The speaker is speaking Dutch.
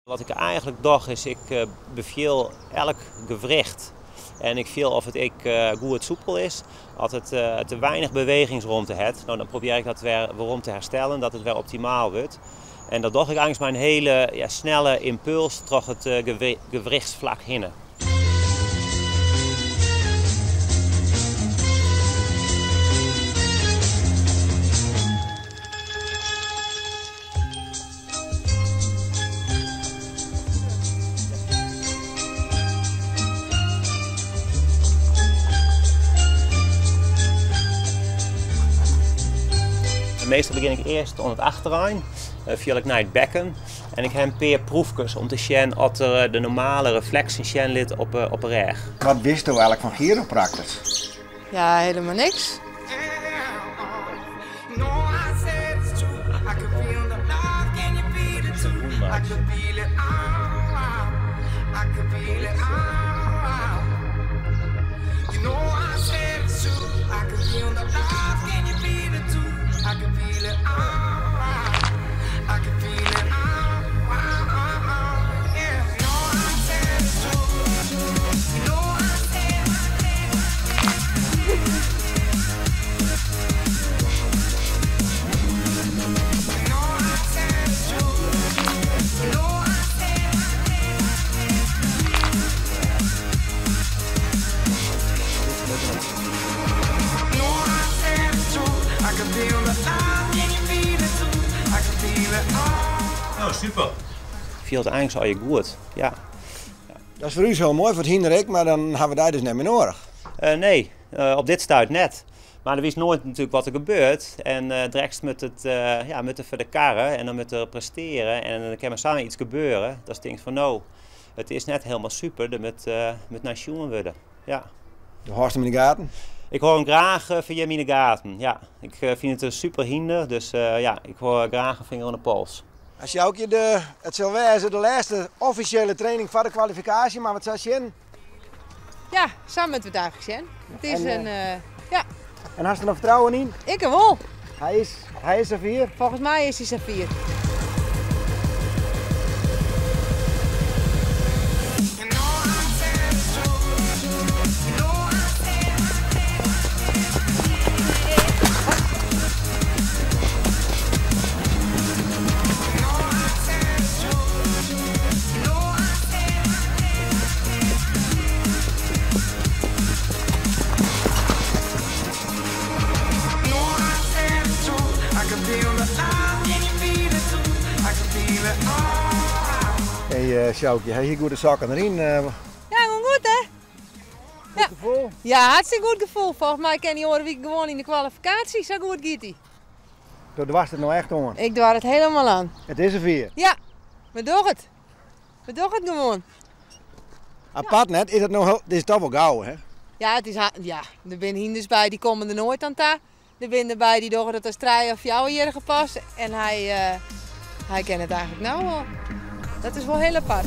Wat ik eigenlijk doe is, ik beviel elk gewricht. En ik viel of het goed soepel is. Als het te weinig bewegingsruimte heeft, nou, dan probeer ik dat weer waarom te herstellen, dat het weer optimaal wordt. En dat doe ik eigenlijk mijn hele snelle impuls toch het gewrichtsvlak heen. Meestal begin ik eerst aan het achterrein, viel ik naar het bekken en ik heb een paar proefjes om te zien of er de normale reflexen zien ligt op een reg. Wat wist u eigenlijk van chiropractors? Ja, helemaal niks. Oh, super. Viel het eigenlijk zo je goed, ja. Dat is voor u zo mooi voor het hinderrek, maar dan hebben we daar dus niet meer nodig. Nee, op dit stuit net. Maar er wist nooit natuurlijk wat er gebeurt. En direct met het voor de karren en dan met het presteren en dan kan er samen iets gebeuren. Dat is denk van nou, het is net helemaal super dat met naar Sjoen worden. Ja. De horst hem in de gaten. Ik hoor hem graag via mijn gaten. Ja, ik vind het een super hinder, dus ik hoor graag een vinger aan de pols. Als je ook het zal wezen de laatste officiële training voor de kwalificatie, maar wat zou je zien? Ja, samen met wat eigenlijk zijn. Het is ja. En had je er nog vertrouwen in? Ik wel. Hij is er vier. Volgens mij is hij Safir. Hey Sjoukje, heb je goede zakken erin? Ja, gewoon goed hè? Goed gevoel? Ja, hartstikke goed gevoel. Volgens mij kan die horen wie gewoon in de kwalificatie. Zo goed gaat hij. Toen was het nou echt om. Ik doe het helemaal aan. Het is er vier. Ja, we doen het. We doen het gewoon. Apart net, is het nog dit is toch wel gauw hè? Ja, er zijn hinders bij die komen er nooit aan ta. Er zijn erbij die doen dat als 3 of 4 jaar gepast. En hij kent het eigenlijk nou wel. Dat is wel heel apart.